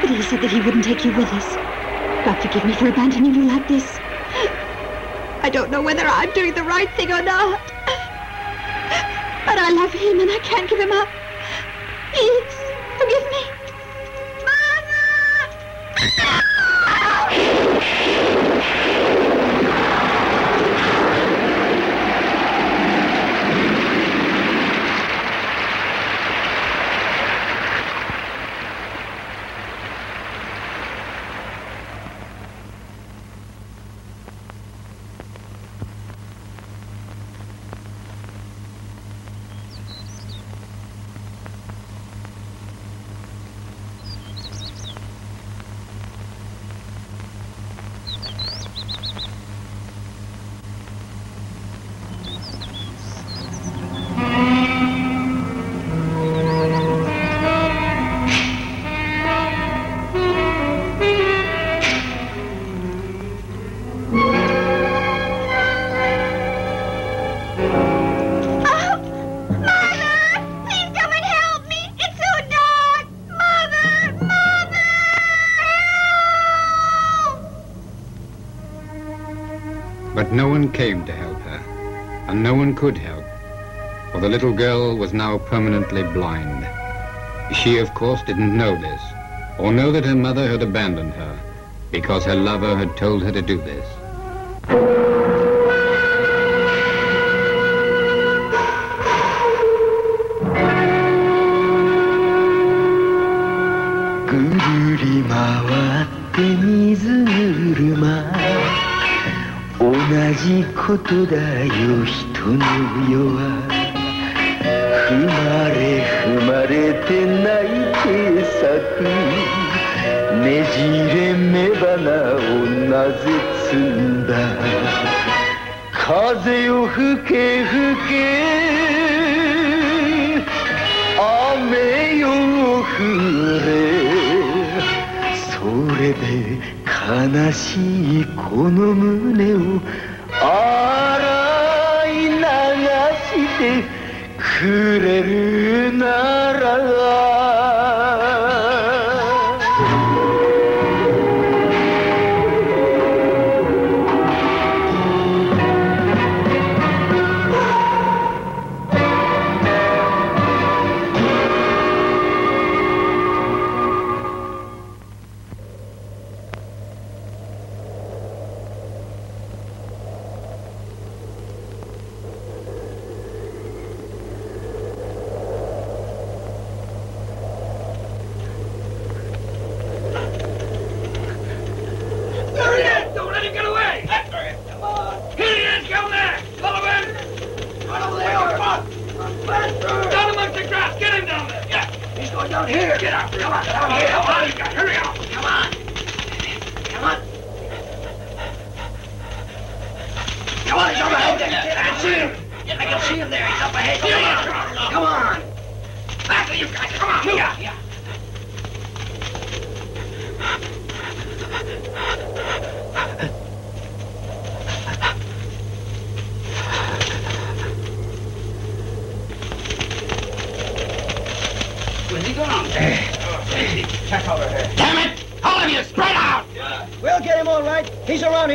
But he said that he wouldn't take you with us. God forgive me for abandoning you like this. I don't know whether I'm doing the right thing or not. But I love him and I can't give him up. Please, forgive me. Mother! But no one came to help her, and no one could help, for the little girl was now permanently blind. She, of course, didn't know this, or know that her mother had abandoned her, because her lover had told her to do this.同じことだよ人の世は踏まれ踏まれて泣いて咲くねじれ雌花をなぜ摘んだ風よ吹け吹け雨よ降れそれで悲しいこの胸を洗い流してくれるなら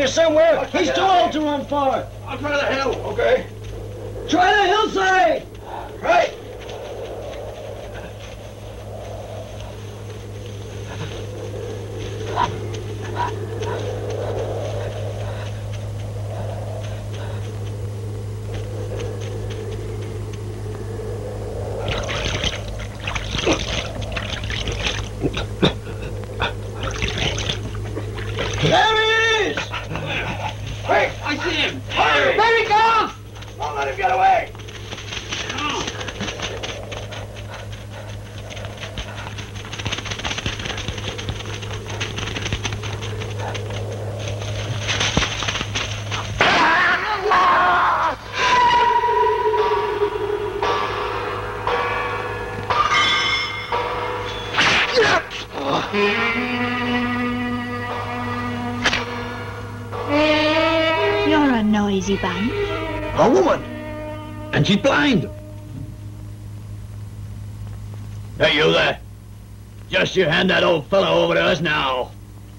Somewhere. He's too old to run far. I'll try the hill, okay? Try the hillside! Right. There he is! Quick, I see him. Hurry! There he comes! Don't let him get away. You're a noisy bunch. A woman. And she's blind. Hey, you there. Just you hand that old fellow over to us now.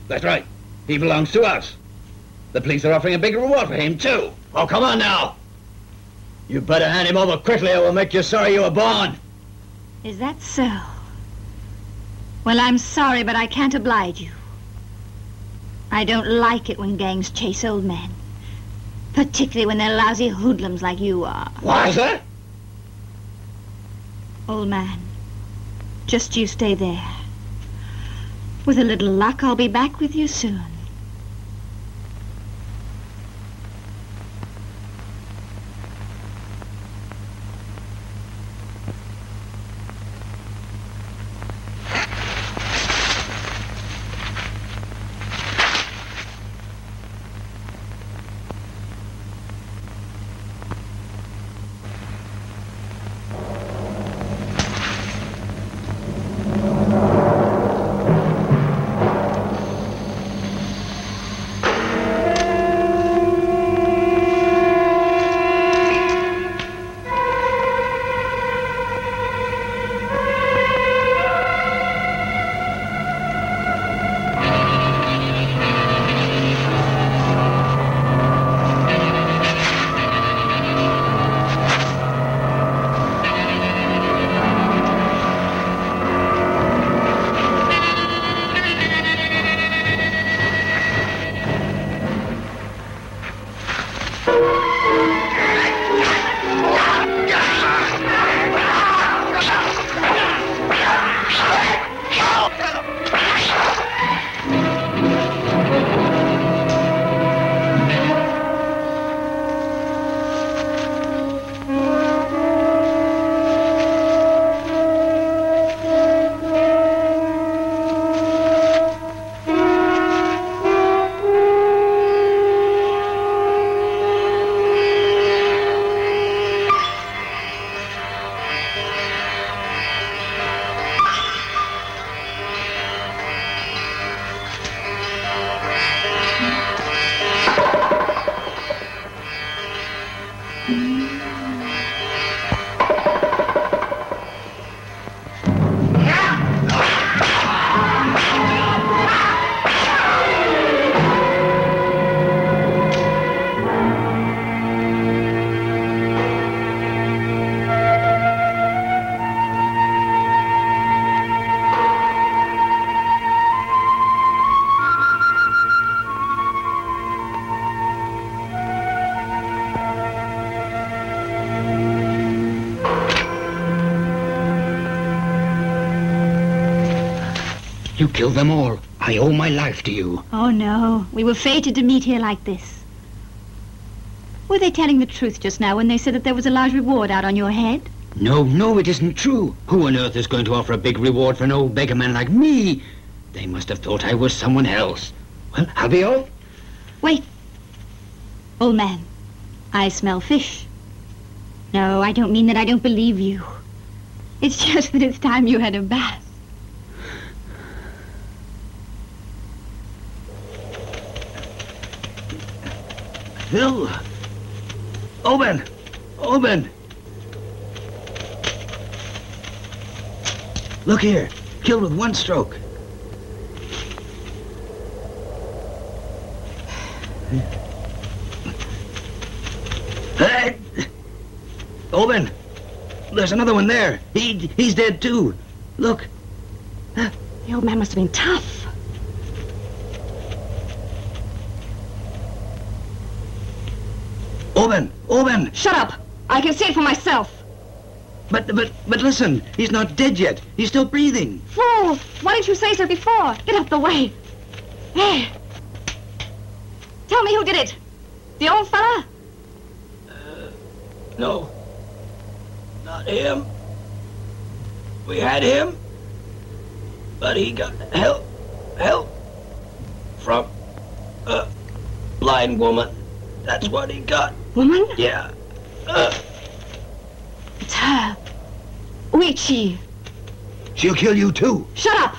That's right. He belongs to us. The police are offering a big reward for him, too. Oh, come on now. You better hand him over quickly or we'll make you sorry you were born. Is that so? Well, I'm sorry, but I can't oblige you. I don't like it when gangs chase old men. Particularly when they're lousy hoodlums like you are. What is that? Old man, just you stay there. With a little luck, I'll be back with you soon. You killed them all. I owe my life to you. Oh, no. We were fated to meet here like this. Were they telling the truth just now when they said that there was a large reward out on your head? No, it isn't true. Who on earth is going to offer a big reward for an old beggar man like me? They must have thought I was someone else. Well, I'll be off. Wait. Old man, I smell fish. No, I don't mean that I don't believe you. It's just that it's time you had a bath. Phil! Open! Look here. Killed with one stroke. Hey! Open! There's another one there. He's dead too. Look. The old man must have been tough. Open! Shut up! I can see it for myself. But listen, he's not dead yet. He's still breathing. Fool! Why didn't you say so before? Get out the way. Hey! Tell me who did it. The old fella? No. Not him. We had him. But he got help from a blind woman. That's what he got. Woman? Yeah. It's her. Witchy. She'll kill you too. Shut up!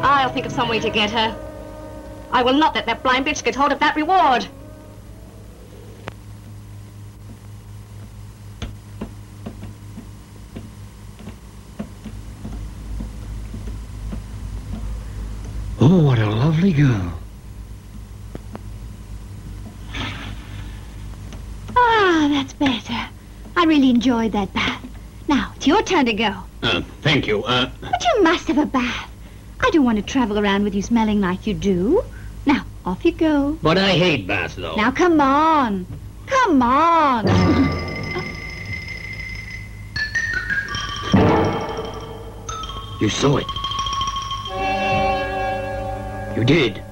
I'll think of some way to get her. I will not let that blind bitch get hold of that reward. Oh, what a lovely girl. Ah, that's better. I really enjoyed that bath. Now, it's your turn to go. Thank you. But you must have a bath. I don't want to travel around with you smelling like you do. Now, off you go. But I hate baths, though. Now, come on. Come on. You saw it. You did.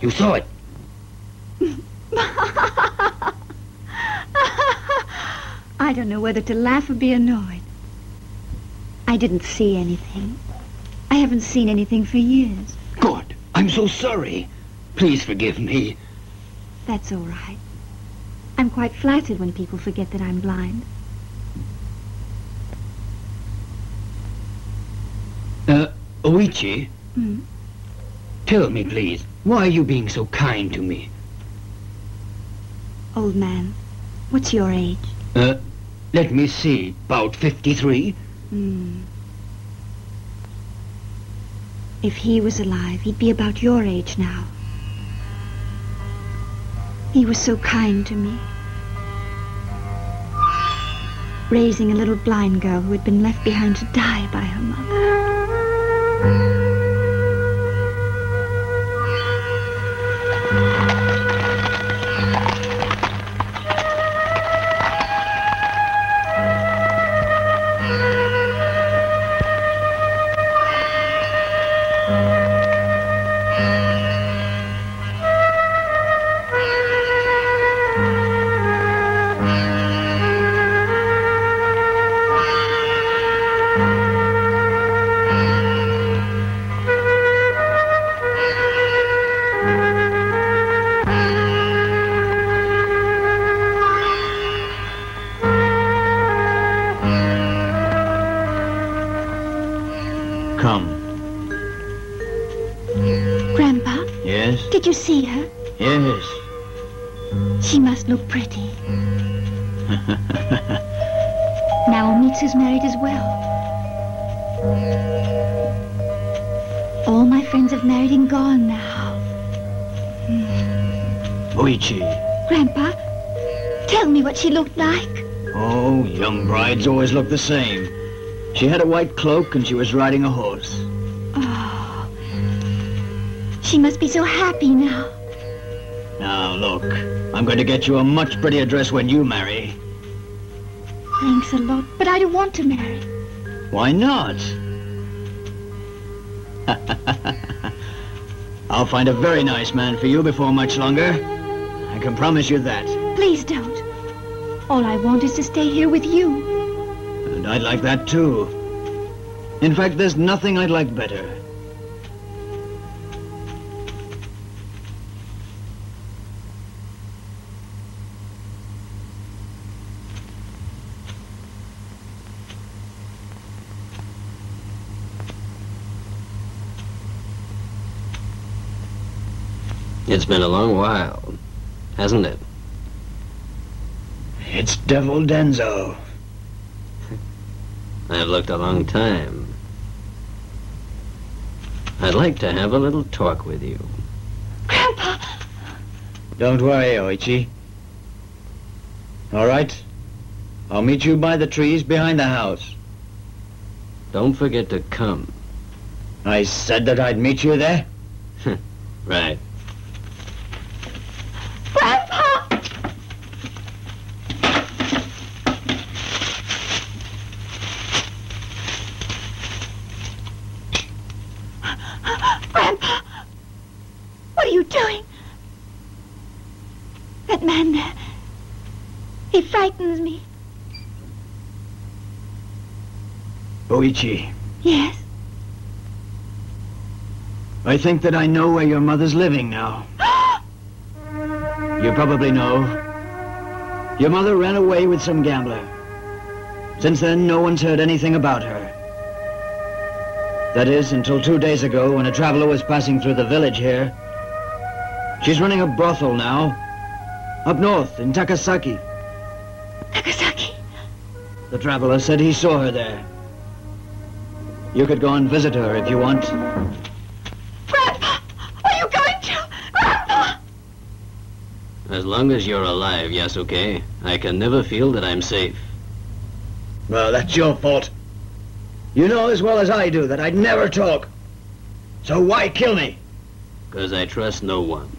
You saw it. I don't know whether to laugh or be annoyed. I didn't see anything. I haven't seen anything for years. Good. I'm so sorry. Please forgive me. That's all right. I'm quite flattered when people forget that I'm blind. Oichi? Hmm? Tell me, please, why are you being so kind to me? Old man, what's your age? Let me see, about 53? If he was alive, he'd be about your age now. He was so kind to me. Raising a little blind girl who had been left behind to die by her mother. Grandpa? Yes? Did you see her? Yes. She must look pretty. Now Mitsu's married as well. All my friends have married and gone now. Oichi. Grandpa, tell me what she looked like. Oh, young brides always look the same. She had a white cloak and she was riding a horse. Oh, she must be so happy now. Now, look, I'm going to get you a much prettier dress when you marry. Thanks a lot, but I don't want to marry. Why not? I'll find a very nice man for you before much longer. I can promise you that. Please don't. All I want is to stay here with you. And I'd like that too. In fact, there's nothing I'd like better. It's been a long while, hasn't it? It's Devil Denzo. I've looked a long time. I'd like to have a little talk with you. Grandpa! Don't worry, Oichi. All right. I'll meet you by the trees behind the house. Don't forget to come. I said that I'd meet you there. Right. Grandpa! Grandpa! What are you doing? That man there, he frightens me. Oichi, Yes? I think that I know where your mother's living now. You probably know. Your mother ran away with some gambler. Since then, no one's heard anything about her. That is, until 2 days ago when a traveler was passing through the village here. She's running a brothel now. Up north, in Takasaki. Takasaki? The traveler said he saw her there. You could go and visit her if you want. Grandpa! Are you going to? Grandpa! As long as you're alive, Yasuke, I can never feel that I'm safe. Well, that's your fault. You know as well as I do that I'd never talk. So why kill me? 'Cause I trust no one.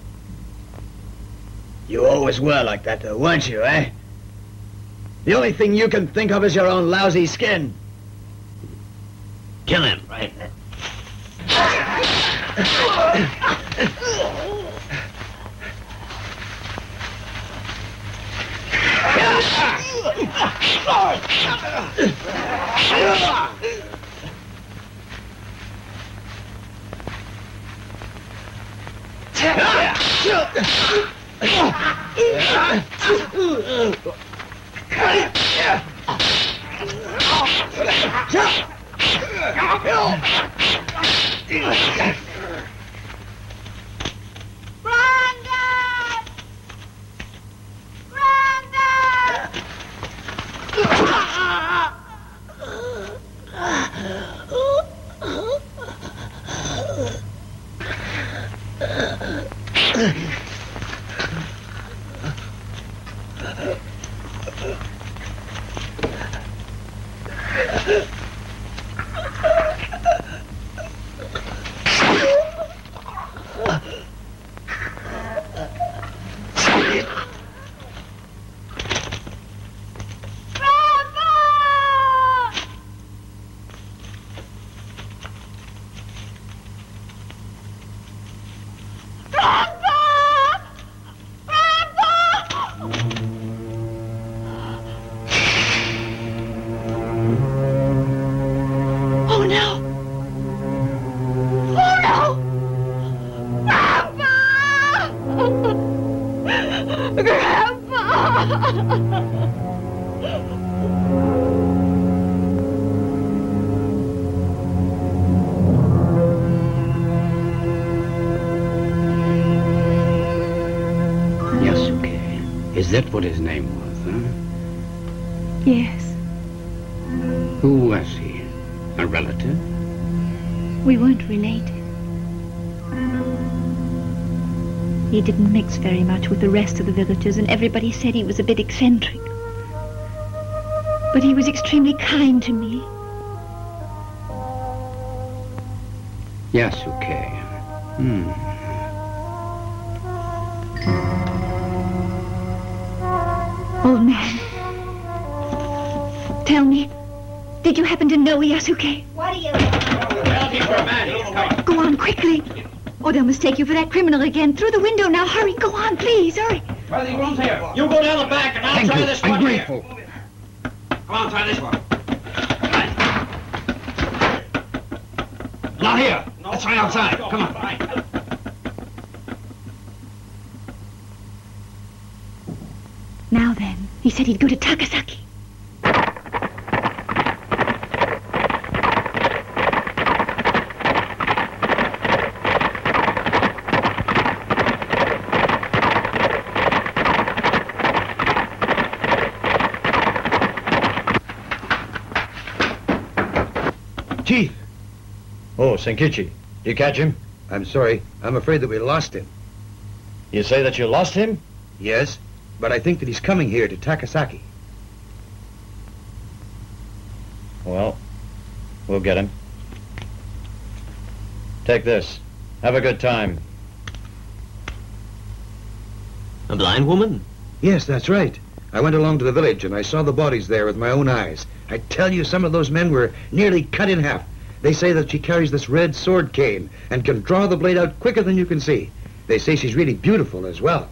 You always were like that, though, weren't you, eh? The only thing you can think of is your own lousy skin. Kill him, right? Is that what his name was, huh? Yes. Who was he? A relative? We weren't related. He didn't mix very much with the rest of the villagers, and everybody said he was a bit eccentric. But he was extremely kind to me. Yasuke. Old man, tell me, did you happen to know Yasuke? What are you? Go on, quickly. Or they'll mistake you for that criminal again. Through the window now. Hurry, go on, please, hurry. Well, the room's here. You go down the back and I'll try this one. I'm grateful. Come on, try this one. Not here. Let's try outside. Come on. Now then, he said he'd go to Takasaki. Chief! Oh, Senkichi. Did you catch him? I'm sorry. I'm afraid that we lost him. You say that you lost him? Yes, but I think that he's coming here to Takasaki. Well, we'll get him. Take this. Have a good time. A blind woman? Yes, that's right. I went along to the village and I saw the bodies there with my own eyes. I tell you, some of those men were nearly cut in half. They say that she carries this red sword cane and can draw the blade out quicker than you can see. They say she's really beautiful as well.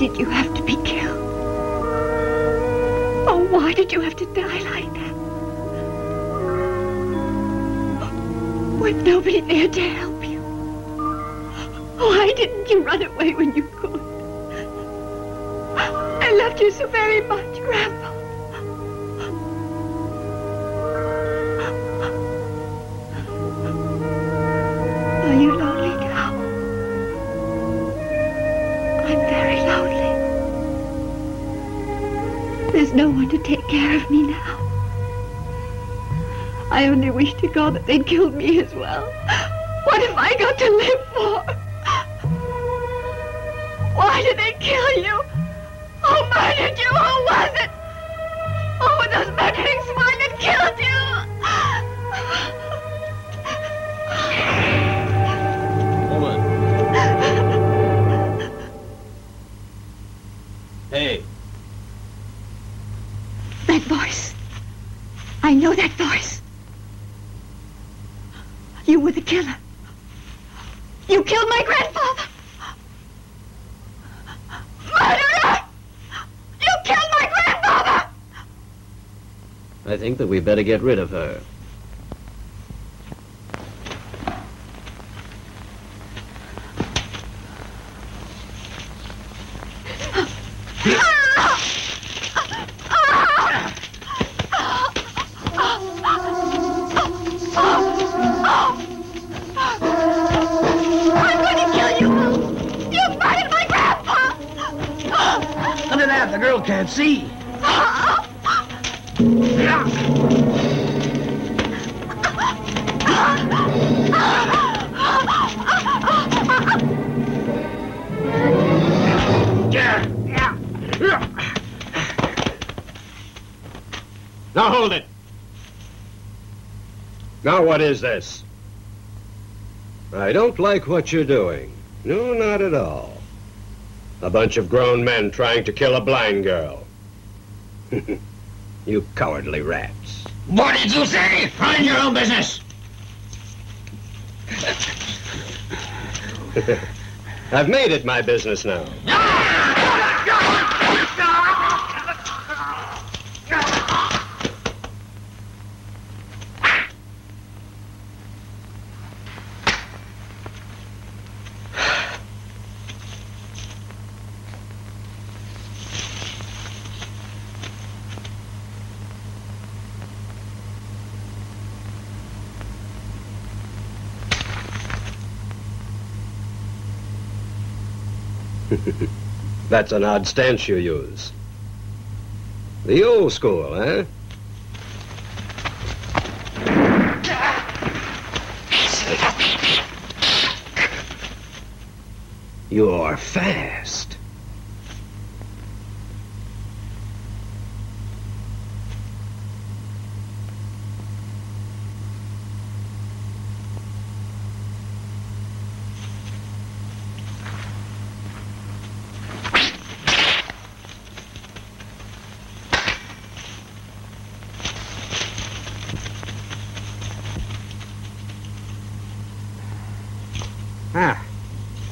did you have to be killed? Oh, why did you have to die like that? With nobody there to help you. Why didn't you run away when you could? I loved you so very much, Grandpa. Are you lonely now? I'm very lonely. There's no one to take care of me now. I only wish to God that they'd killed me as well. What have I got to live for? Why did they kill you? Who murdered you? Who was it? Who were those murdering swine that killed you? Woman. Hey. That voice. I know that voice. You were the killer. You killed my grandfather. Murderer! You killed my grandfather! I think that we better get rid of her. The girl can't see. Now hold it. Now what is this? I don't like what you're doing. No, not at all. A bunch of grown men trying to kill a blind girl. You cowardly rats. What did you say? Mind your own business. I've made it my business now. That's an odd stance you use. The old school, eh? You're fast.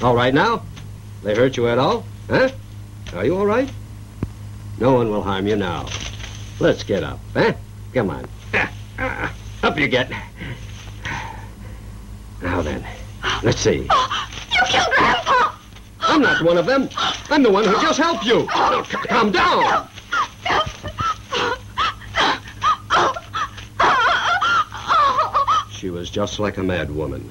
All right now? They hurt you at all? Huh? Are you all right? No one will harm you now. Let's get up, eh? Come on. Up you get. Now then, let's see. You killed Grandpa! I'm not one of them. I'm the one who just helped you. Now, calm down. She was just like a mad woman.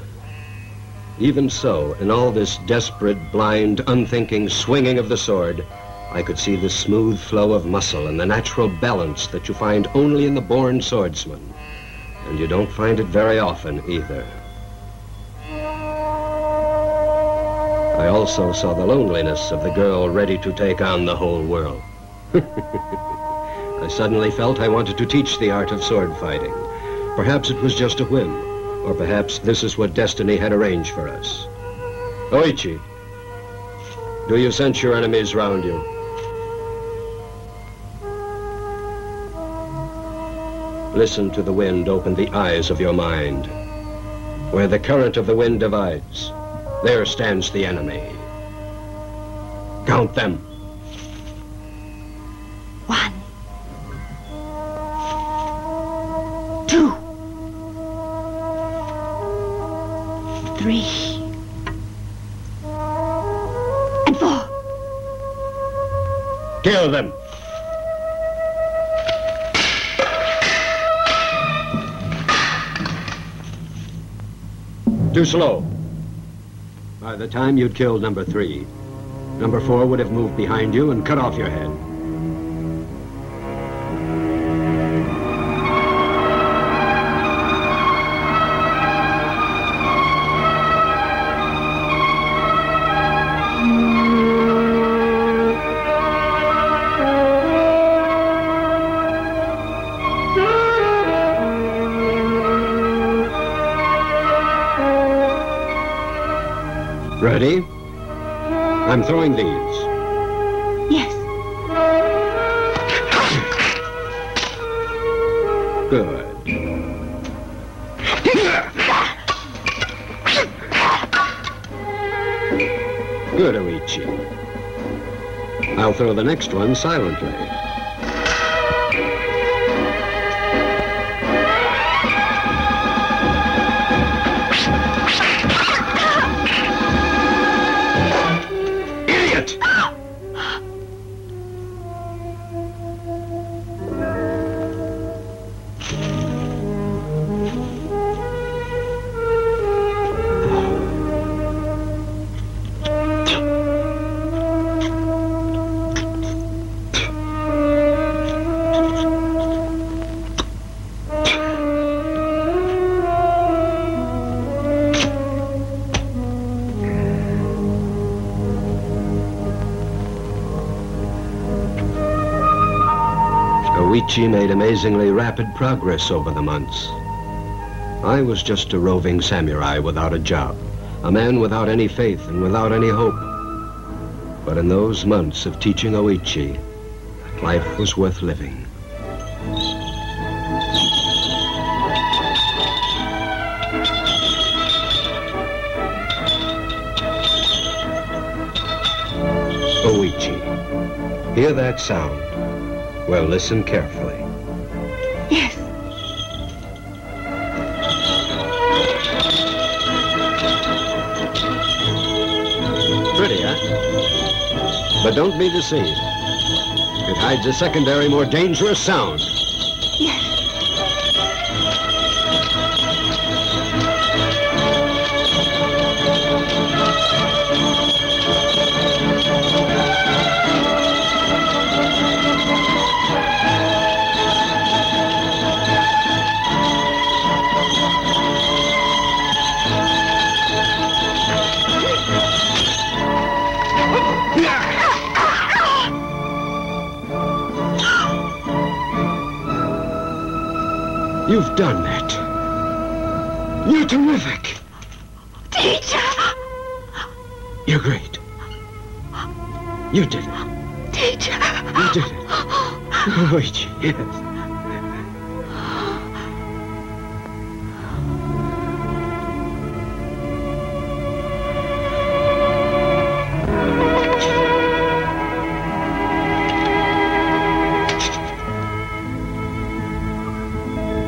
Even so, in all this desperate, blind, unthinking swinging of the sword, I could see the smooth flow of muscle and the natural balance that you find only in the born swordsman. And you don't find it very often, either. I also saw the loneliness of the girl ready to take on the whole world. I suddenly felt I wanted to teach the art of sword fighting. Perhaps it was just a whim. Or perhaps this is what destiny had arranged for us. Oichi, do you sense your enemies round you? Listen to the wind open the eyes of your mind. Where the current of the wind divides, there stands the enemy. Count them. 2, 3, and 4. Kill them. Too slow. By the time you'd killed number 3, number 4 would have moved behind you and cut off your head. Ready? I'm throwing these. Yes. Good. Good, Oichi. I'll throw the next one silently. Oichi made amazingly rapid progress over the months. I was just a roving samurai without a job, a man without any faith and without any hope. But in those months of teaching Oichi, life was worth living. Oichi, hear that sound? Well, listen carefully. Yes. Pretty, huh? But don't be deceived. It hides a secondary, more dangerous sound. Yes. You've done it. You're terrific. Teacher! You're great. You did it. Teacher! You did it. Oichi, yes.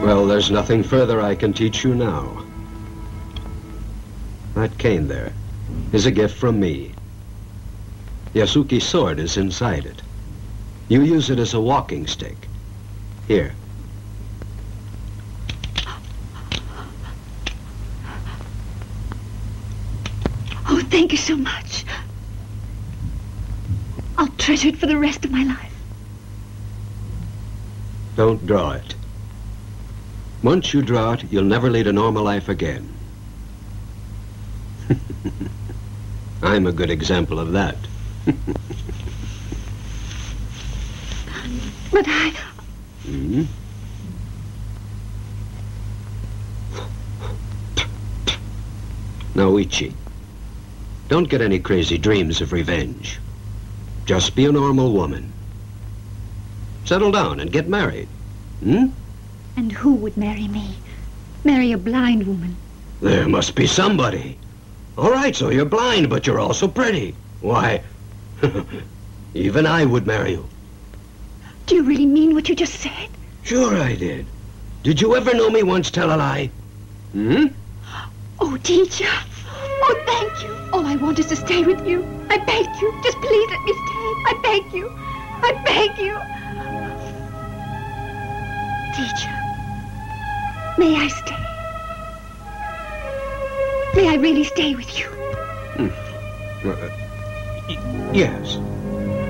Well, there's nothing further I can teach you now. That cane there is a gift from me. Yasuki's sword is inside it. You use it as a walking stick. Here. Oh, thank you so much. I'll treasure it for the rest of my life. Don't draw it. Once you draw it, you'll never lead a normal life again. I'm a good example of that. But I... Hmm? Now, Oichi, don't get any crazy dreams of revenge. Just be a normal woman. Settle down and get married. Hmm? And who would marry me? Marry a blind woman? There must be somebody. All right, so you're blind, but you're also pretty. Why, even I would marry you. Do you really mean what you just said? Sure I did. Did you ever know me once tell a lie? Hmm? Oh, teacher. Oh, thank you. All I want is to stay with you. I beg you. Just please let me stay. I beg you. I beg you. Teacher, may I stay? May I really stay with you? Yes.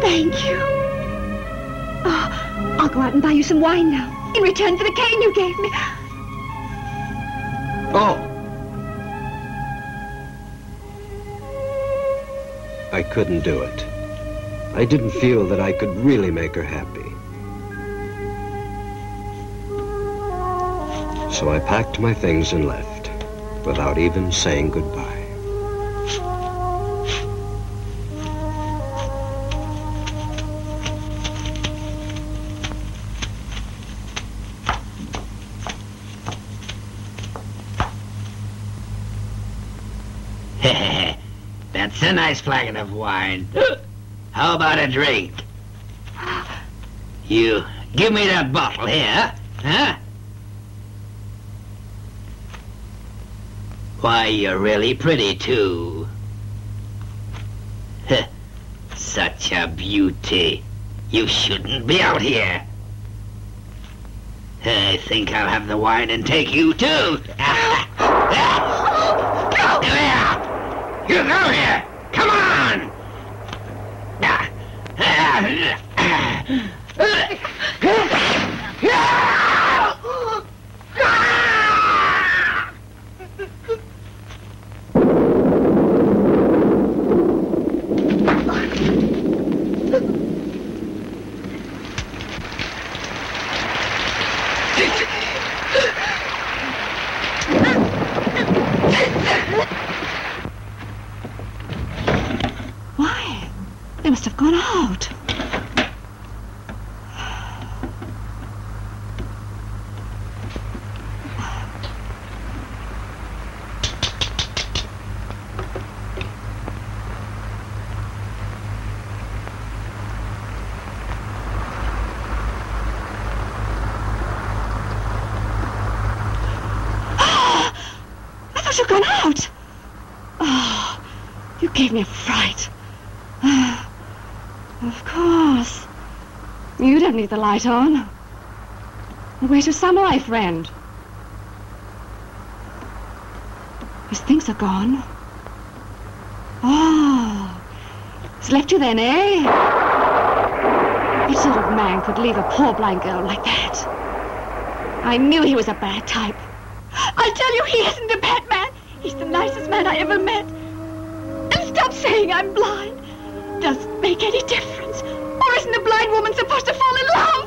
Thank you. Oh, I'll go out and buy you some wine now, in return for the cane you gave me. Oh. I couldn't do it. I didn't feel that I could really make her happy. So I packed my things and left, without even saying goodbye. That's a nice flagon of wine. How about a drink? You give me that bottle here, huh? Why, you're really pretty, too. Such a beauty. You shouldn't be out here. I think I'll have the wine and take you, too. Come here! You go here! Come on! They must have gone out. I thought you'd gone out. Oh, you gave me a fright. Of course. You don't need the light on. Where's your samurai friend? His things are gone. Oh, he's left you then, eh? What sort of man could leave a poor blind girl like that? I knew he was a bad type. I tell you, he isn't a bad man. He's the nicest man I ever met. And stop saying I'm blind. Doesn't make any difference. Or isn't a blind woman supposed to fall in love?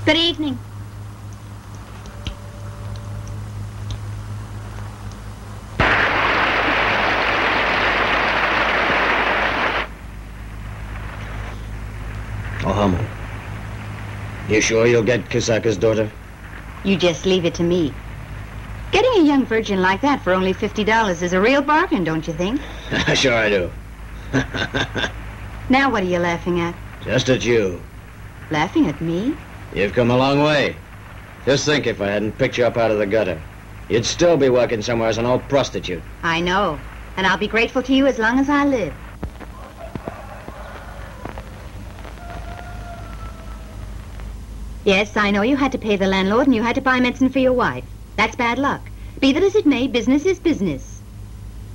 Good evening. Oh, how many? You sure you'll get Kisaka's daughter? You just leave it to me. Getting a young virgin like that for only $50 is a real bargain, don't you think? Sure I do. Now what are you laughing at? Just at you. Laughing at me? You've come a long way. Just think if I hadn't picked you up out of the gutter. You'd still be working somewhere as an old prostitute. I know. And I'll be grateful to you as long as I live. Yes, I know you had to pay the landlord and you had to buy medicine for your wife. That's bad luck. Be that as it may, business is business.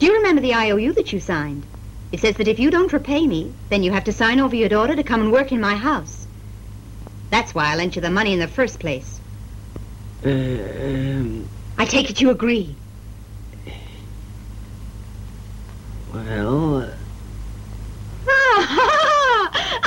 Do you remember the IOU that you signed? It says that if you don't repay me, then you have to sign over your daughter to come and work in my house. That's why I lent you the money in the first place. I take it you agree. Well...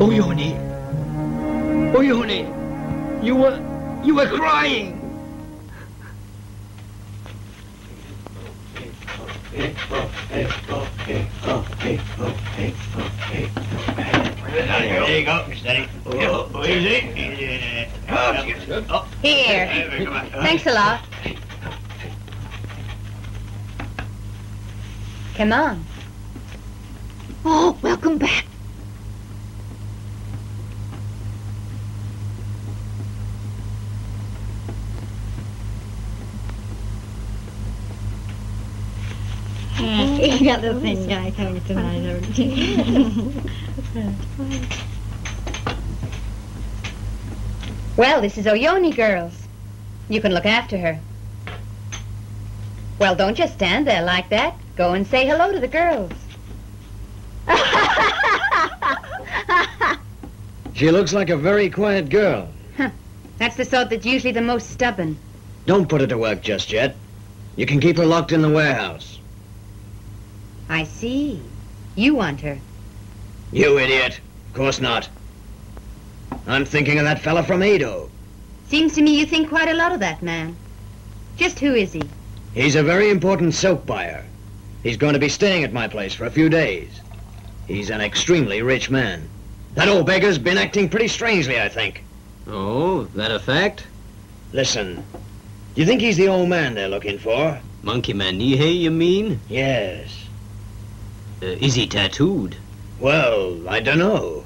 Oyoni. Oyoni. You were crying. There you go. Steady. Oh, easy. Here. Thanks a lot. Come on. Oh, welcome back. You got the thin guy coming tonight, haven't you? Well, this is Oyoni, girls. You can look after her. Well, don't just stand there like that. Go and say hello to the girls. She looks like a very quiet girl. Huh. That's the sort that's usually the most stubborn. Don't put her to work just yet. You can keep her locked in the warehouse. I see. You want her. You idiot. Of course not. I'm thinking of that fella from Edo. Seems to me you think quite a lot of that man. Just who is he? He's a very important silk buyer. He's going to be staying at my place for a few days. He's an extremely rich man. That old beggar's been acting pretty strangely, I think. Oh, that a fact? Listen, do you think he's the old man they're looking for? Monkey Man Nihei, you mean? Yes. Is he tattooed? Well, I don't know.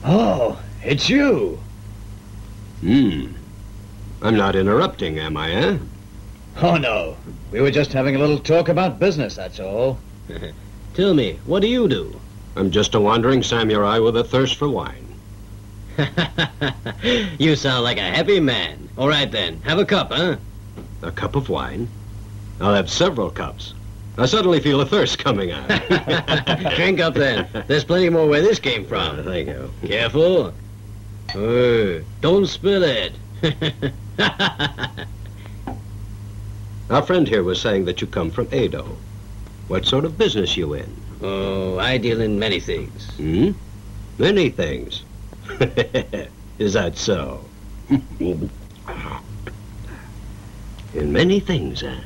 Oh, it's you. I'm not interrupting, am I, eh? Oh, no. We were just having a little talk about business, that's all. Tell me, what do you do? I'm just a wandering samurai with a thirst for wine. You sound like a happy man. All right, then. Have a cup, huh? A cup of wine? I'll have several cups. I suddenly feel a thirst coming on. Drink up, then. There's plenty more where this came from. Thank you. Careful. Don't spill it. Our friend here was saying that you come from Edo. What sort of business you in? Oh, I deal in many things. Many things. Is that so? In many things, eh?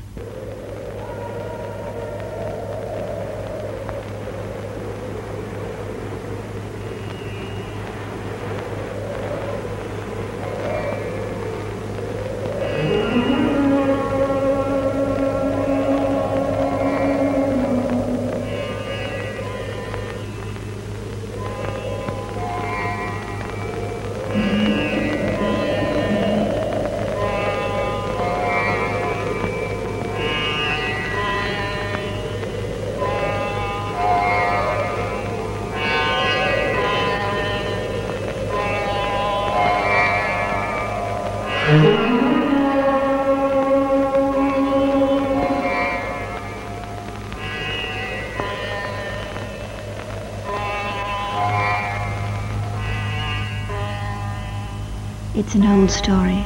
It's an old story.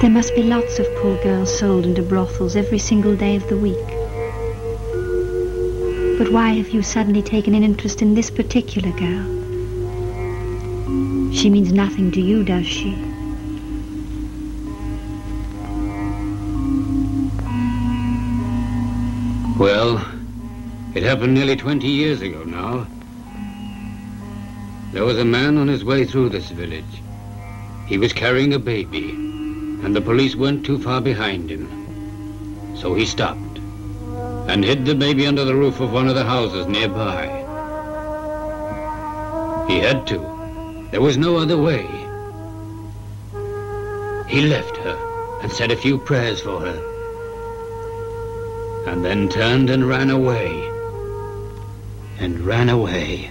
There must be lots of poor girls sold into brothels every single day of the week. But why have you suddenly taken an interest in this particular girl? She means nothing to you, does she? Well, it happened nearly 20 years ago now. There was a man on his way through this village. He was carrying a baby, and the police weren't too far behind him. So he stopped and hid the baby under the roof of one of the houses nearby. He had to. There was no other way. He left her and said a few prayers for her, and then turned and ran away. And ran away.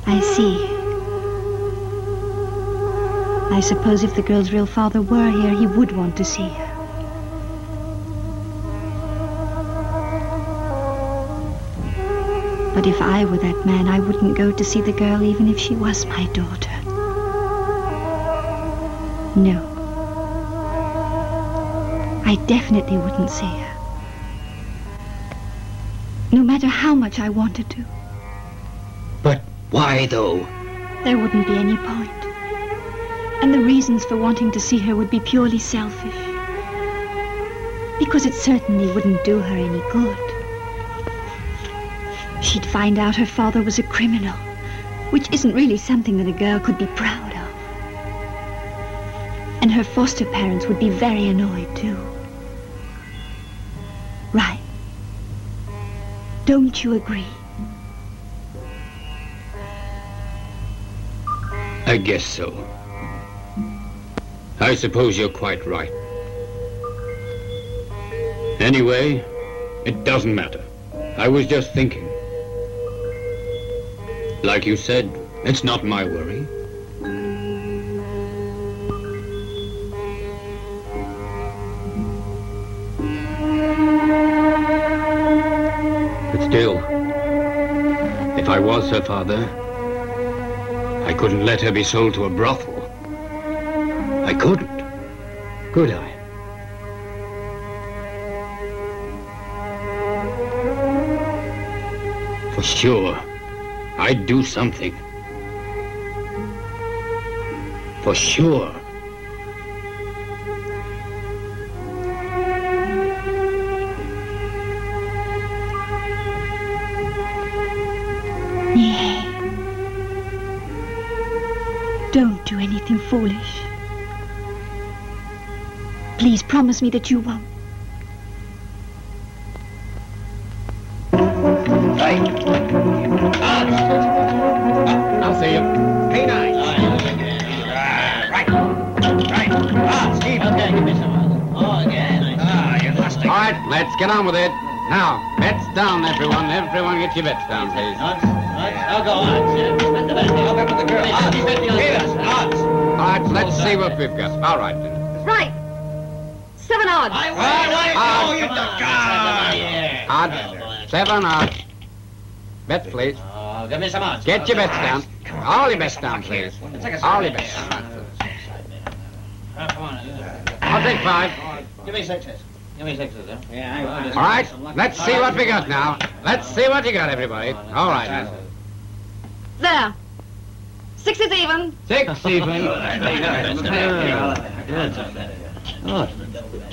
I see. I suppose if the girl's real father were here, he would want to see her. But if I were that man, I wouldn't go to see the girl even if she was my daughter. No. I definitely wouldn't see her. No matter how much I wanted to. But why, though? There wouldn't be any point. And the reasons for wanting to see her would be purely selfish. Because it certainly wouldn't do her any good. She'd find out her father was a criminal, which isn't really something that a girl could be proud of. And her foster parents would be very annoyed, too. Right. Don't you agree? I guess so. I suppose you're quite right. Anyway, it doesn't matter. I was just thinking. Like you said, it's not my worry. But still, if I was her father, I couldn't let her be sold to a brothel. I couldn't, could I? For sure, I'd do something. For sure. Yeah. Don't do anything foolish. Please promise me that you won't. I'll see you. Hey, nice. Right. Steve. Okay, give me some others. Oh, again. You're lusting. All right, let's get on with it. Now, bets down, everyone. Everyone get your bets down, please. I'll go odds. Spend the bet. I'll bet with the girl. Odds. Odds. All right, let's see what we've got. All right, then. Right. 7 odds. Odds. 7 odds. Bets, please. Oh, give me some odds. Get your bets down. All your bets down, please. All your bets down. I'll take 5. Give me 6s. Give me 6s, huh? Yeah, All right, let's see what we got now. Let's see what you got, everybody. All right, then. There. 6 is even. 6 even. Oh,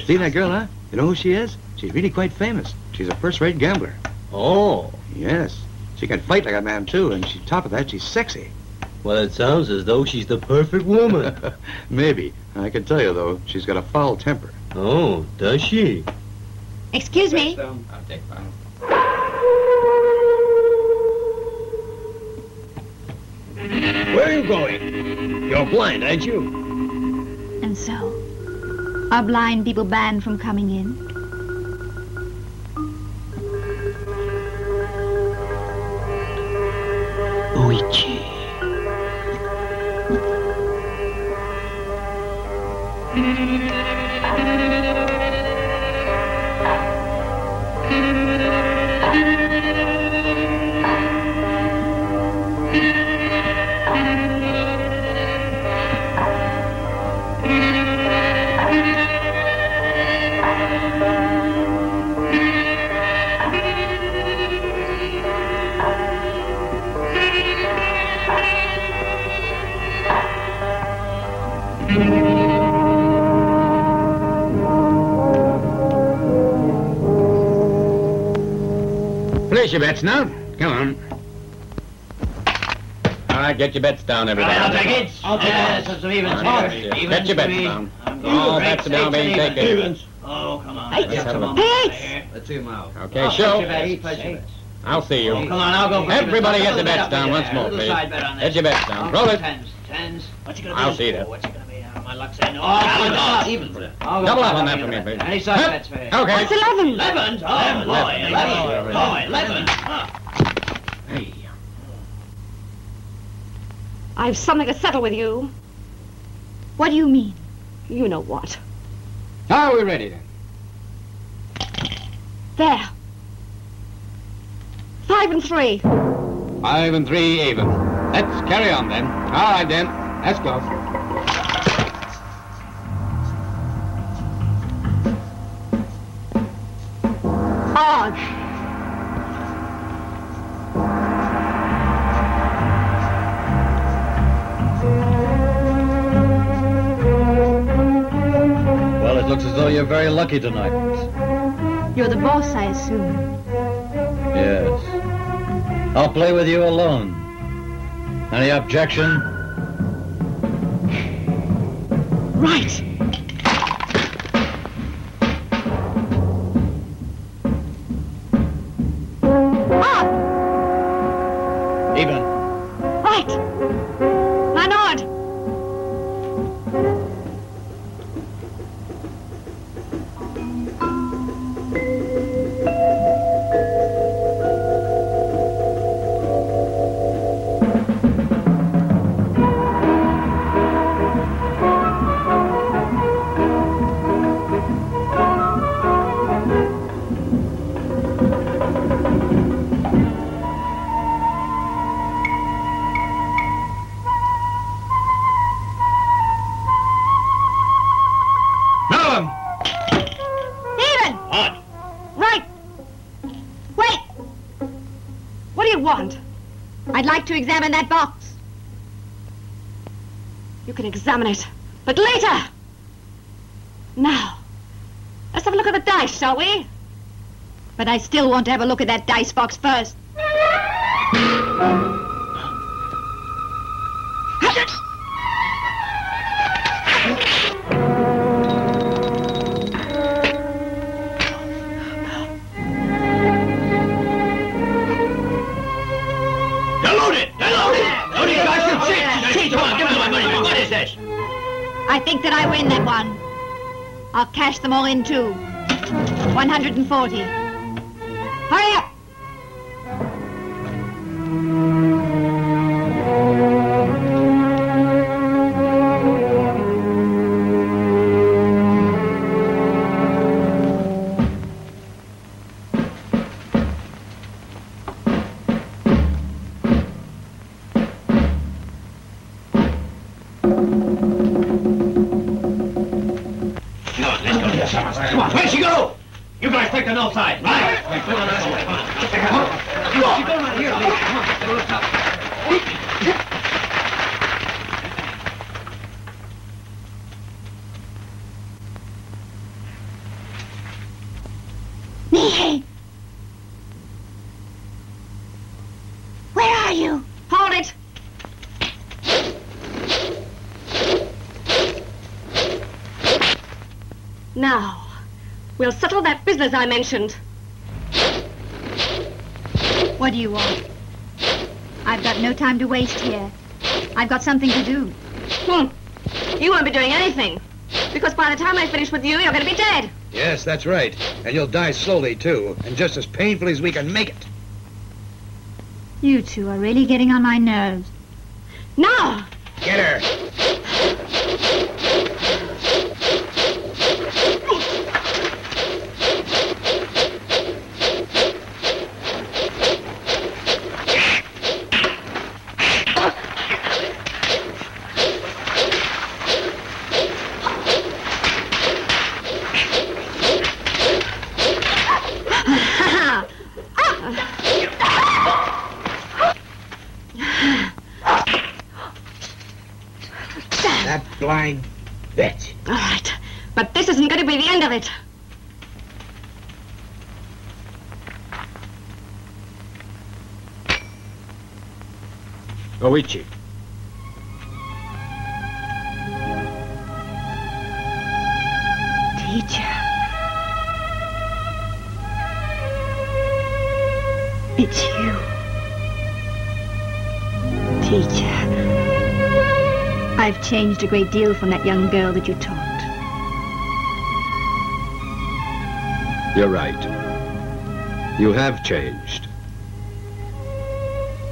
see that girl, huh? You know who she is? She's really quite famous. She's a first-rate gambler. Oh. Yes. She can fight like a man, too, and on top of that, she's sexy. Well, it sounds as though she's the perfect woman. Maybe. I can tell you, though, she's got a foul temper. Oh, does she? Excuse me. I'll take 5. Where are you going? You're blind, aren't you? And so, are blind people banned from coming in? Oichi. Place your bets now. Come on. All right, get your bets down, everybody. I'll take it. I'll take it. Some evens. Get your bets down. All bets are now being taken. Evens. Oh, come on. Let's have a... Hey! Let's see them out. Okay, show. Place your bets. I'll see you. Oh, come on, I'll go. Everybody get the bets down once more, please. Get your bets down. Roll it. Tens. What's it gonna be? I'll see that. What's it gonna be now? My luck's saying no. Even. Double up on that for me, please. Any side bets for you? Okay. It's 11. 11. Oh, boy. 11. Hey. I've something to settle with you. What do you mean? You know what. Are we ready then? There. 5 and 3. 5 and 3 even. Let's carry on then. All right then. Let's go. Odd. Well, it looks as though you're very lucky tonight. You're the boss, I assume. Yes. I'll play with you alone. Any objection? Right. Up. Even. Right. Landlord. Want? I'd like to examine that box. You can examine it, but later. Now, let's have a look at the dice, shall we? But I still want to have a look at that dice box first. I think that I win that one. I'll cash them all in too. 140. Hurry up! Where'd she go? You guys take the north side. Right. Come on. She's going out here. Come on. Where are you? Hold it. Now, we'll settle that business I mentioned. What do you want? I've got no time to waste here. I've got something to do. You won't be doing anything. Because by the time I finish with you, you're going to be dead. Yes, that's right. And you'll die slowly, too. And just as painfully as we can make it. You two are really getting on my nerves. Now! Get her! Blind bitch. All right, but this isn't going to be the end of it. Oichi. Teacher. It's you. Teacher. I've changed a great deal from that young girl that you taught. You're right. You have changed.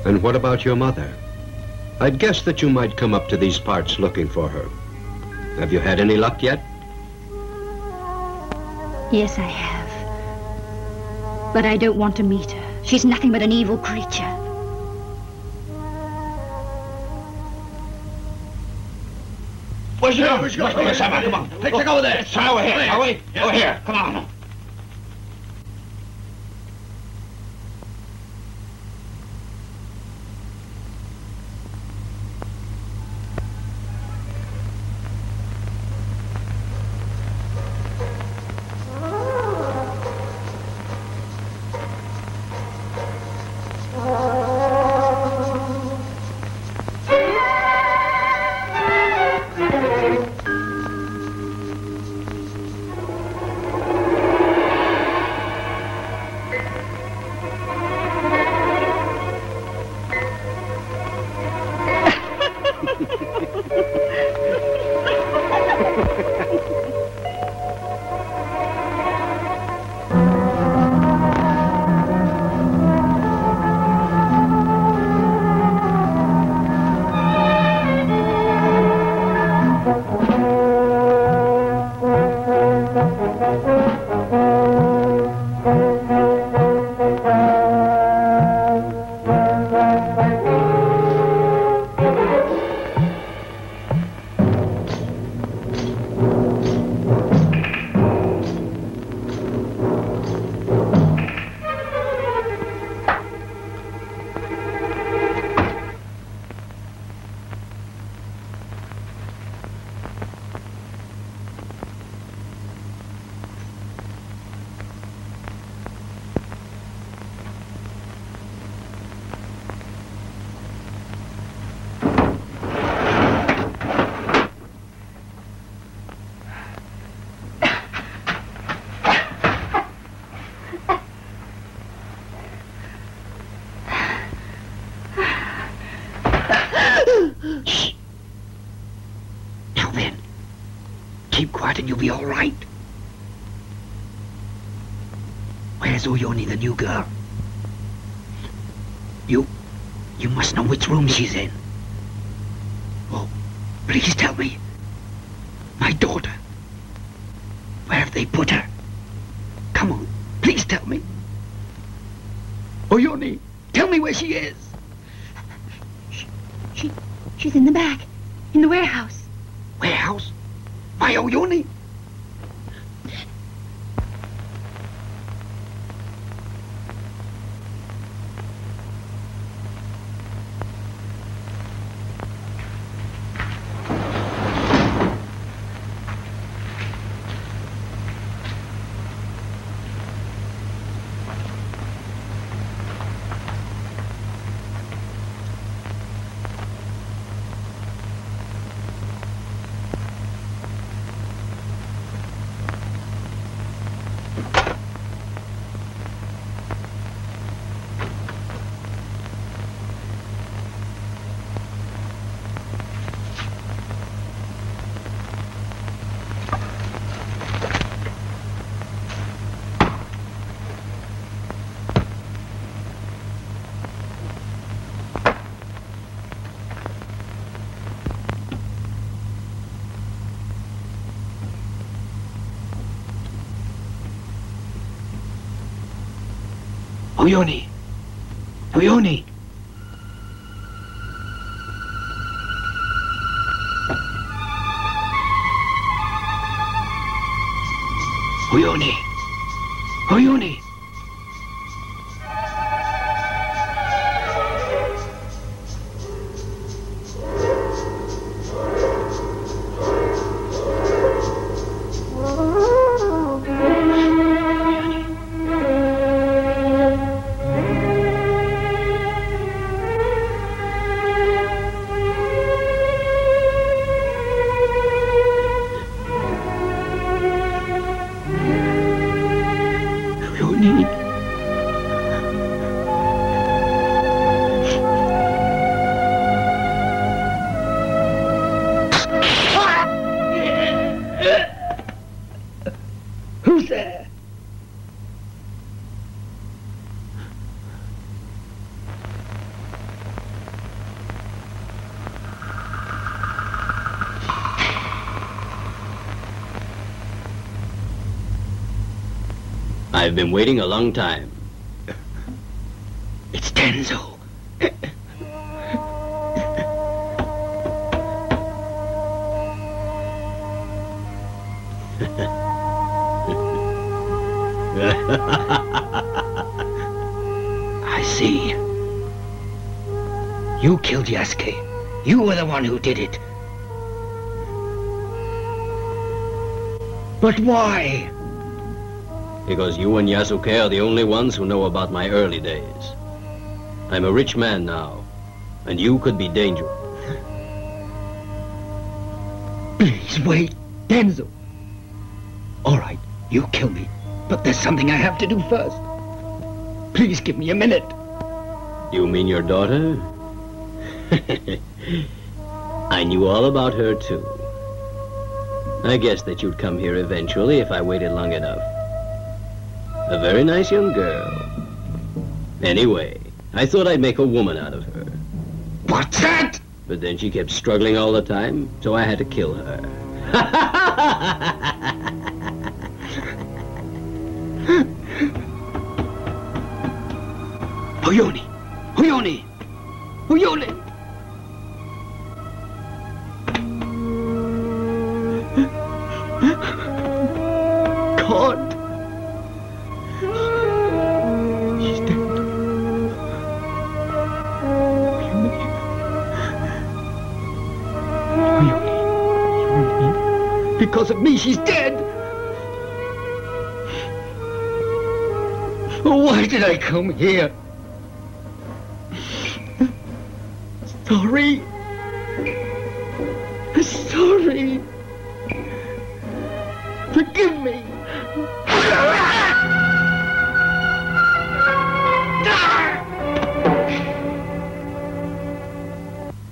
And what about your mother? I'd guess that you might come up to these parts looking for her. Have you had any luck yet? Yes, I have. But I don't want to meet her. She's nothing but an evil creature. Where's she going? Come on. Take her over there. Try over here, shall we? Over here. Come on. Shh. Now then, keep quiet and you'll be all right. Where's Oyoni, the new girl? You must know which room she's in. Oh, please tell me. My daughter. Where have they put her? Come on, please tell me. Oyoni, tell me where she is. She's in the back, in the warehouse. Warehouse? My Oyoni? Oyoni! Oyoni! Oyoni! Oyoni! I've been waiting a long time. It's Denzo. I see. You killed Yasuke. You were the one who did it. But why? Because you and Yasuke are the only ones who know about my early days. I'm a rich man now, and you could be dangerous. Please wait, Denzo. All right, you kill me, but there's something I have to do first. Please give me a minute. You mean your daughter? I knew all about her, too. I guessed that you'd come here eventually if I waited long enough. A very nice young girl. Anyway, I thought I'd make a woman out of her. What's that? But then she kept struggling all the time, so I had to kill her. Oyoni! Oyoni! Oyoni! God! She's dead. Oyoni. Because of me, she's dead! Why did I come here? Sorry. Sorry. Forgive me.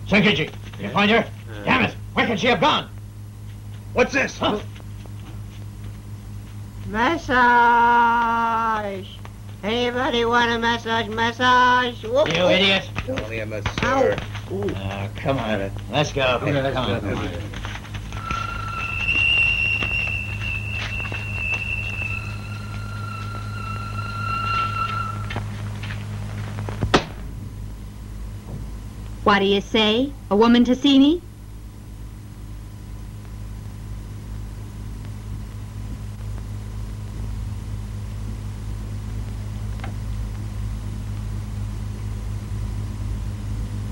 Senkichi, did you find her? Damn it! Where can she have gone? What's this? Huh? Massage. Anybody want a massage? Massage. Whoop, You idiot! Only a masseur. Come on. Let's go. Come on. What do you say? A woman to see me?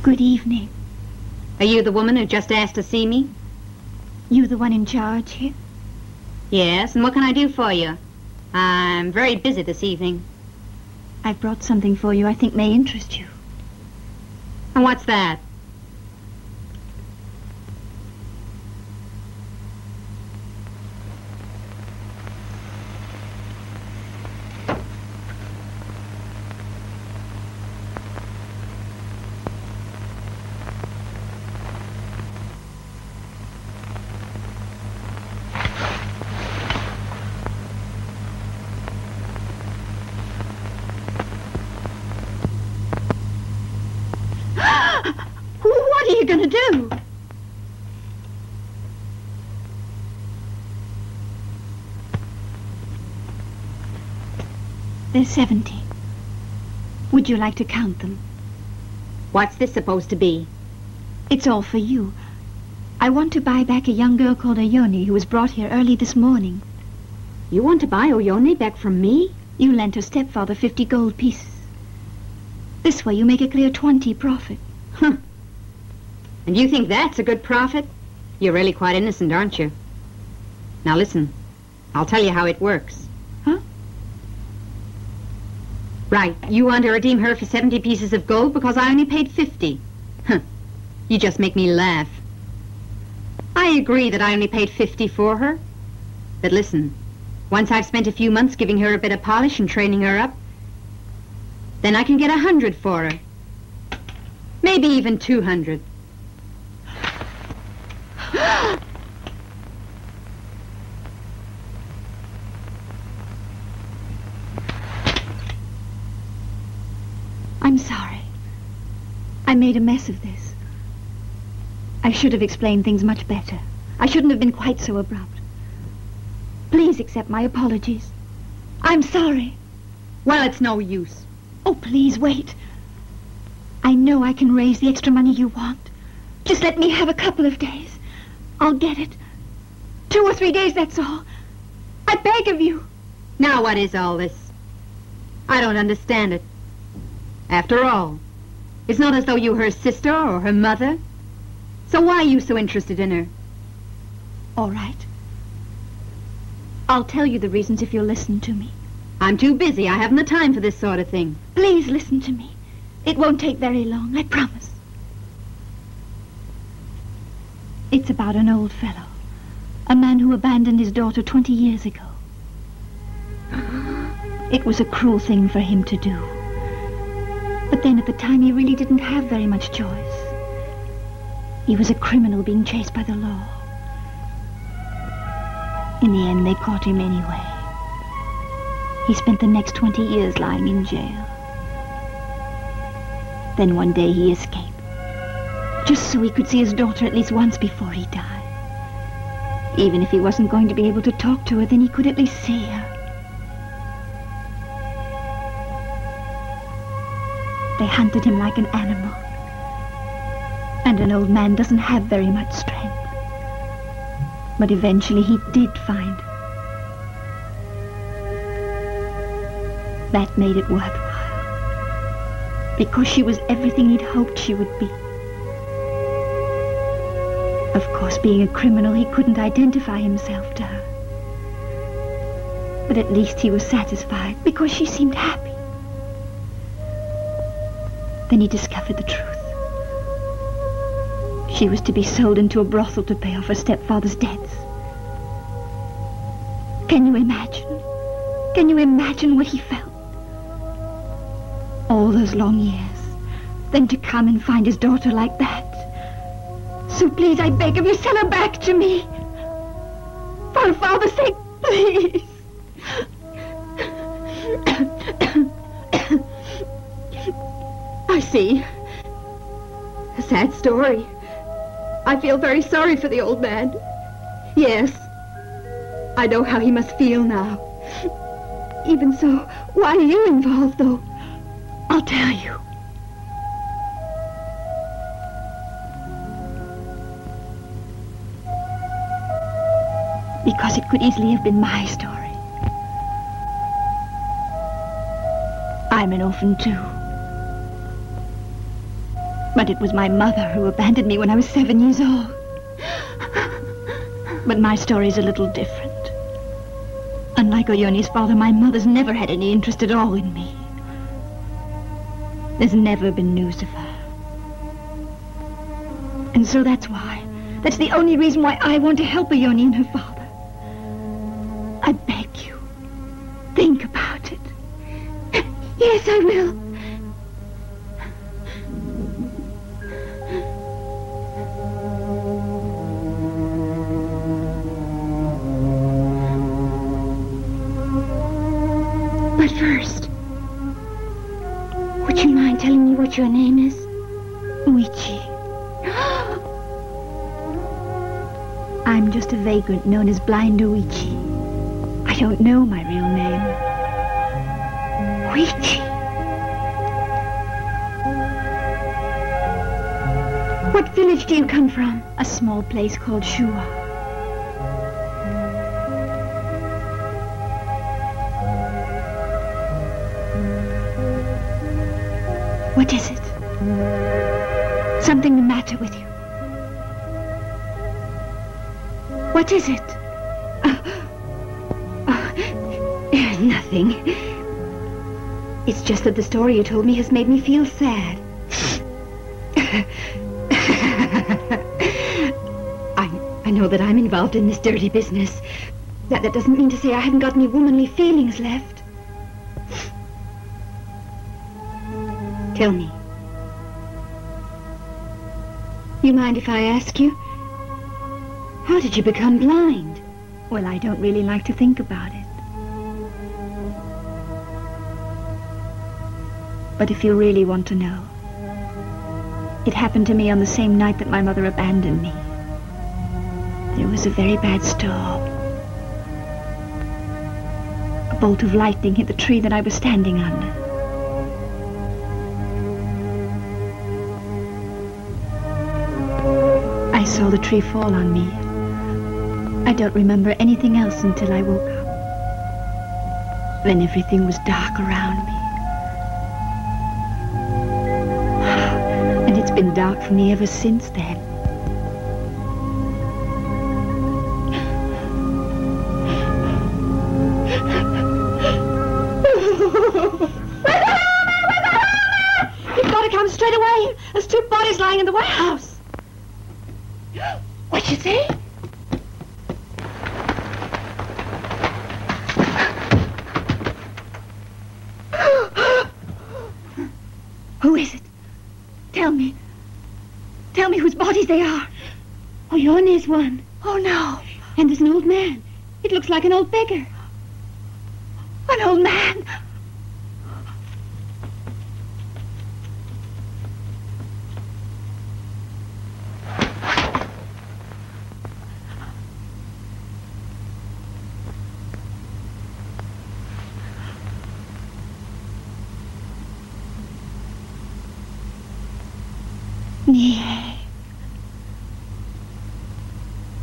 Good evening. Are you the woman who just asked to see me? You the one in charge here? Yes, and what can I do for you? I'm very busy this evening. I've brought something for you I think may interest you. And what's that? What are you going to do? There's 70. Would you like to count them? What's this supposed to be? It's all for you. I want to buy back a young girl called Oyoni who was brought here early this morning. You want to buy Oyoni back from me? You lent her stepfather 50 gold pieces. This way you make a clear 20 profit. Huh. And you think that's a good profit? You're really quite innocent, aren't you? Now listen, I'll tell you how it works. Huh? Right, you want to redeem her for 70 pieces of gold because I only paid 50. Huh. You just make me laugh. I agree that I only paid 50 for her. But listen, once I've spent a few months giving her a bit of polish and training her up, then I can get 100 for her. Maybe even 200. I'm sorry. I made a mess of this. I should have explained things much better. I shouldn't have been quite so abrupt. Please accept my apologies. I'm sorry. Well, it's no use. Oh, please, wait. I know I can raise the extra money you want. Just let me have a couple of days. I'll get it. 2 or 3 days, that's all. I beg of you. Now what is all this? I don't understand it. After all, it's not as though you were her sister or her mother. So why are you so interested in her? All right. I'll tell you the reasons if you'll listen to me. I'm too busy. I haven't the time for this sort of thing. Please listen to me. It won't take very long, I promise. It's about an old fellow. A man who abandoned his daughter 20 years ago. It was a cruel thing for him to do. But then at the time he really didn't have very much choice. He was a criminal being chased by the law. In the end, they caught him anyway. He spent the next 20 years lying in jail. Then one day he escaped. Just so he could see his daughter at least once before he died. Even if he wasn't going to be able to talk to her, then he could at least see her. They hunted him like an animal. And an old man doesn't have very much strength. But eventually he did find her. That made it worthwhile. Because she was everything he'd hoped she would be. Of course, being a criminal, he couldn't identify himself to her. But at least he was satisfied because she seemed happy. Then he discovered the truth. She was to be sold into a brothel to pay off her stepfather's debts. Can you imagine? Can you imagine what he felt? All those long years. Then to come and find his daughter like that. So please, I beg of you, sell her back to me. For her father's sake, please. I see. A sad story. I feel very sorry for the old man. Yes. I know how he must feel now. Even so, why are you involved, though? I'll tell you. Because it could easily have been my story. I'm an orphan, too. But it was my mother who abandoned me when I was 7 years old. But my story's a little different. Unlike Oyoni's father, my mother's never had any interest at all in me. There's never been news of her. And so that's why. That's the only reason why I want to help Oyoni and her father. I beg you, think about it. Yes, I will. But first, would you mind telling me what your name is? Uichi. I'm just a vagrant known as Blind Uichi. I don't know my real name. Uichi. What village do you come from? A small place called Shua. What is it? Something the matter with you? What is it? Nothing. It's just that the story you told me has made me feel sad. I know that I'm involved in this dirty business. That doesn't mean to say I haven't got any womanly feelings left. Tell me. You mind if I ask you? How did you become blind? Well, I don't really like to think about it. But if you really want to know, it happened to me on the same night that my mother abandoned me. There was a very bad storm. A bolt of lightning hit the tree that I was standing under. I saw the tree fall on me. I don't remember anything else until I woke up. Then everything was dark around me. And it's been dark for me ever since then. You've got to come straight away. There's 2 bodies lying in the warehouse. What'd you say? Who is it? Tell me. Tell me whose bodies they are. Oh, yours is one. Oh, no. And there's an old man. It looks like an old beggar. An old man.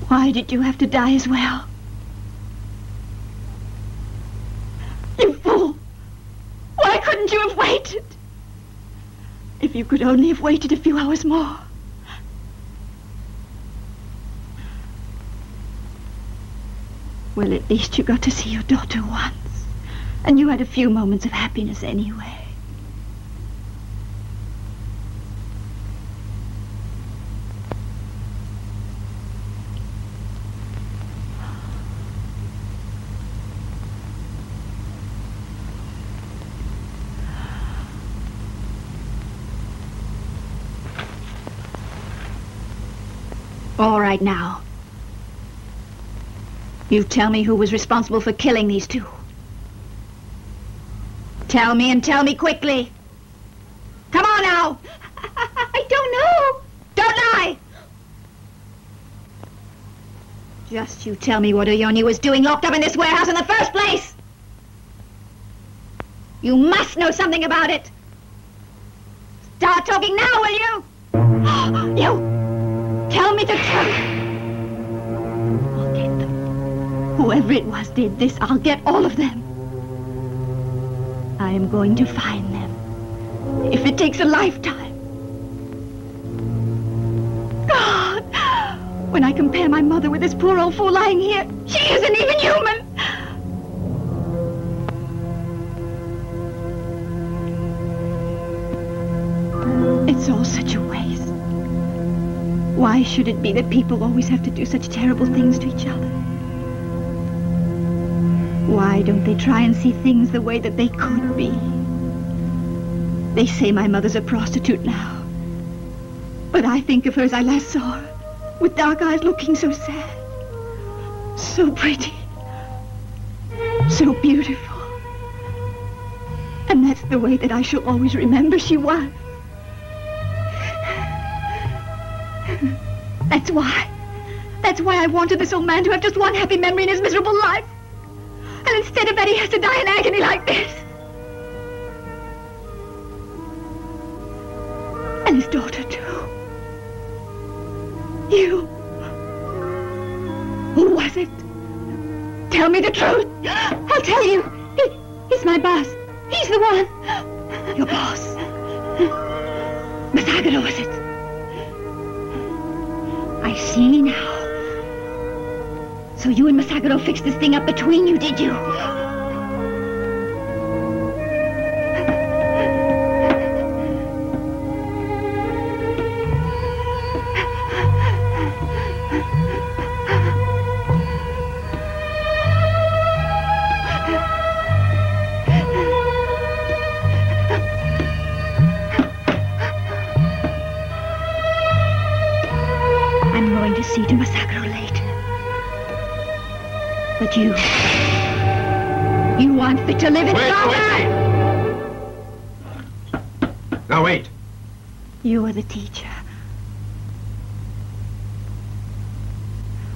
Why did you have to die as well? You fool! Why couldn't you have waited? If you could only have waited a few hours more. Well, at least you got to see your daughter once. And you had a few moments of happiness anyway. All right, now. You tell me who was responsible for killing these 2. Tell me, and tell me quickly. Come on now. I don't know. Don't lie. Just you tell me what Oyoni was doing locked up in this warehouse in the first place. You must know something about it. Start talking now, will you? You. Tell me the truth. I'll get them. Whoever it was did this, I'll get all of them. I am going to find them. If it takes a lifetime. God! When I compare my mother with this poor old fool lying here, she isn't even human! It's all such a waste. Why should it be that people always have to do such terrible things to each other? Why don't they try and see things the way that they could be? They say my mother's a prostitute now. But I think of her as I last saw her, with dark eyes looking so sad. So pretty. So beautiful. And that's the way that I shall always remember she was. That's why I wanted this old man to have just one happy memory in his miserable life. And instead of that, he has to die in agony like this. And his daughter, too. You. Who was it? Tell me the truth. I'll tell you. He's my boss. He's the one. Your boss. Masagado, was it? I see now. So you and Masagado fixed this thing up between you, did you? I'm going to see to Masagado later. But you aren't fit to live in Wait. Now wait. You are the teacher.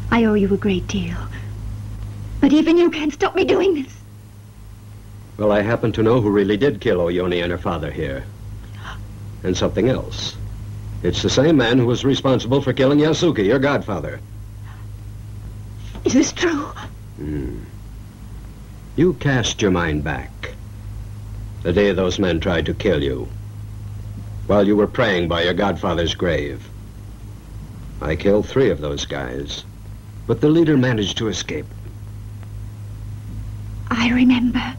I owe you a great deal. But even you can't stop me doing this. Well, I happen to know who really did kill Oyoni and her father here. And something else. It's the same man who was responsible for killing Yasuki, your godfather. Is this true? You cast your mind back. The day those men tried to kill you. While you were praying by your godfather's grave. I killed 3 of those guys. But the leader managed to escape. I remember.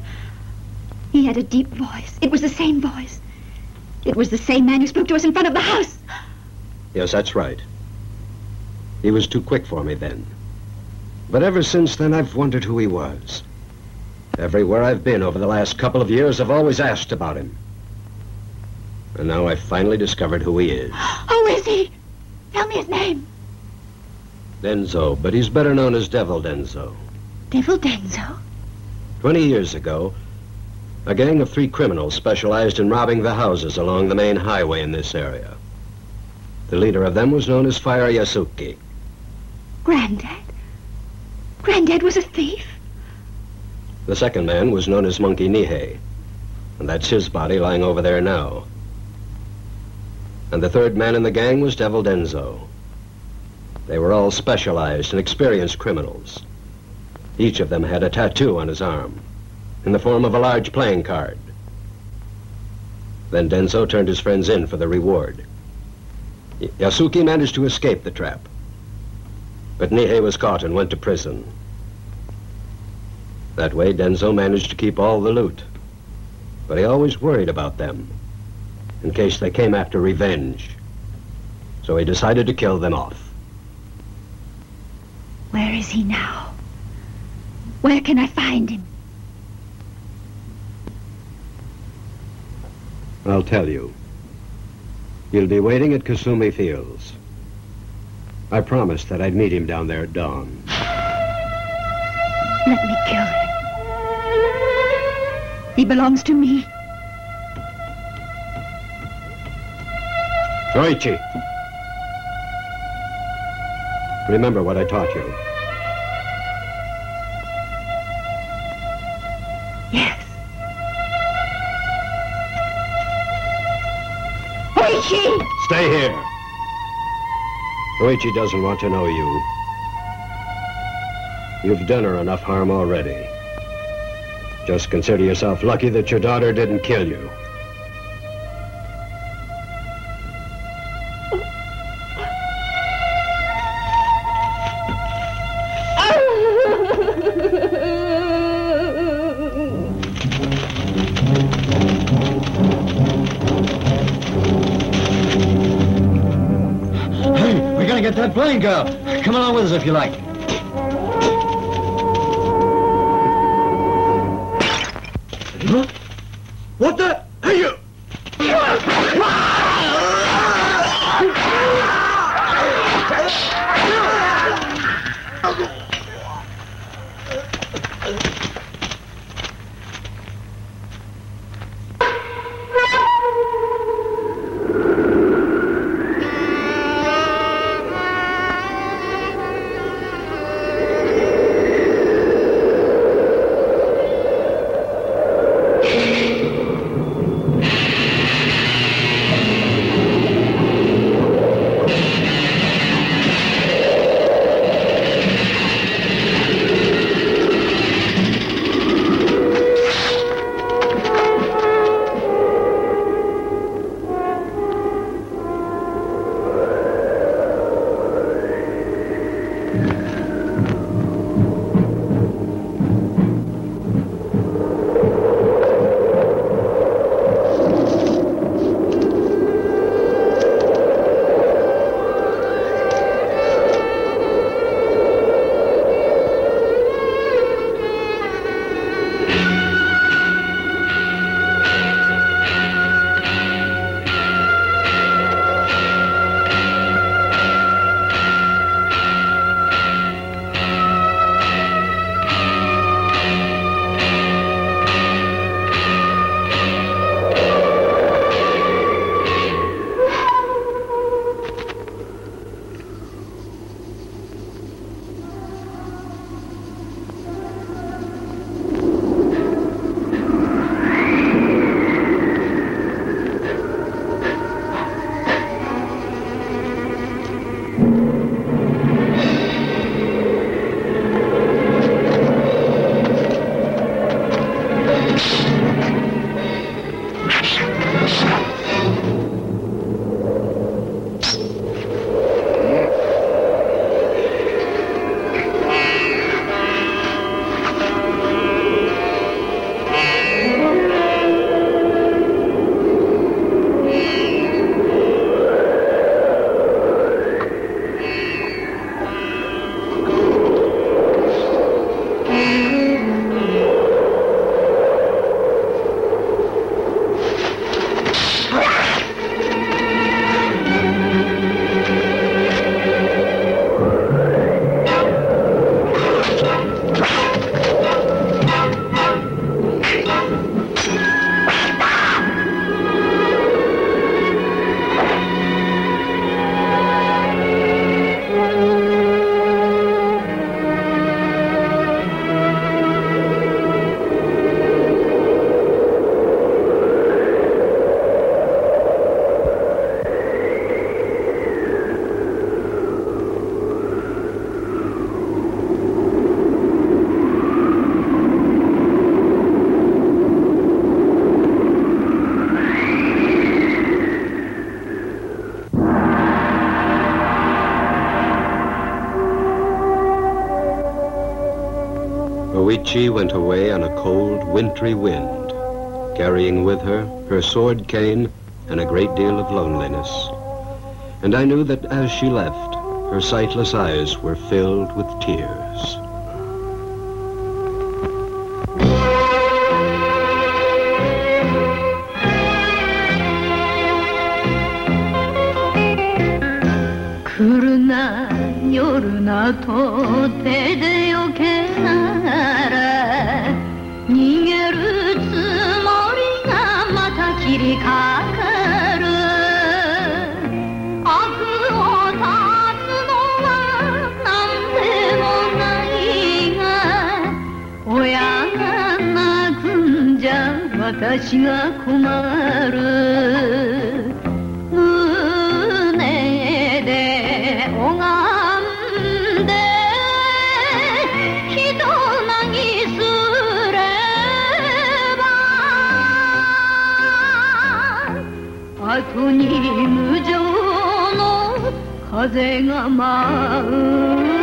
He had a deep voice. It was the same voice. It was the same man who spoke to us in front of the house. Yes, that's right. He was too quick for me then. But ever since then, I've wondered who he was. Everywhere I've been over the last couple of years, I've always asked about him. And now I've finally discovered who he is. Who is he? Tell me his name. Denzo, but he's better known as Devil Denzo. Devil Denzo? 20 years ago, a gang of 3 criminals specialized in robbing the houses along the main highway in this area. The leader of them was known as Fire Yasuki. Granddad? Granddad was a thief? The second man was known as Monkey Nihei, and that's his body lying over there now. And the third man in the gang was Devil Denzo. They were all specialized and experienced criminals. Each of them had a tattoo on his arm, in the form of a large playing card. Then Denzo turned his friends in for the reward. Yasuki managed to escape the trap, but Nihei was caught and went to prison. That way, Denzo managed to keep all the loot, but he always worried about them, in case they came after revenge. So he decided to kill them off. Where is he now? Where can I find him? I'll tell you. You'll be waiting at Kasumi Fields. I promised that I'd meet him down there at dawn. Let me kill him. He belongs to me. Soichi! Remember what I taught you. Yes. Oichi! Stay here. Soichi doesn't want to know you. You've done her enough harm already. Just consider yourself lucky that your daughter didn't kill you. Hey, we're gonna get that plane girl. Come along with us if you like. Huh? What the? Hey, you! Oichi went away on a cold, wintry wind, carrying with her her sword cane and a great deal of loneliness. And I knew that as she left, her sightless eyes were filled with tears. 무정の風が舞う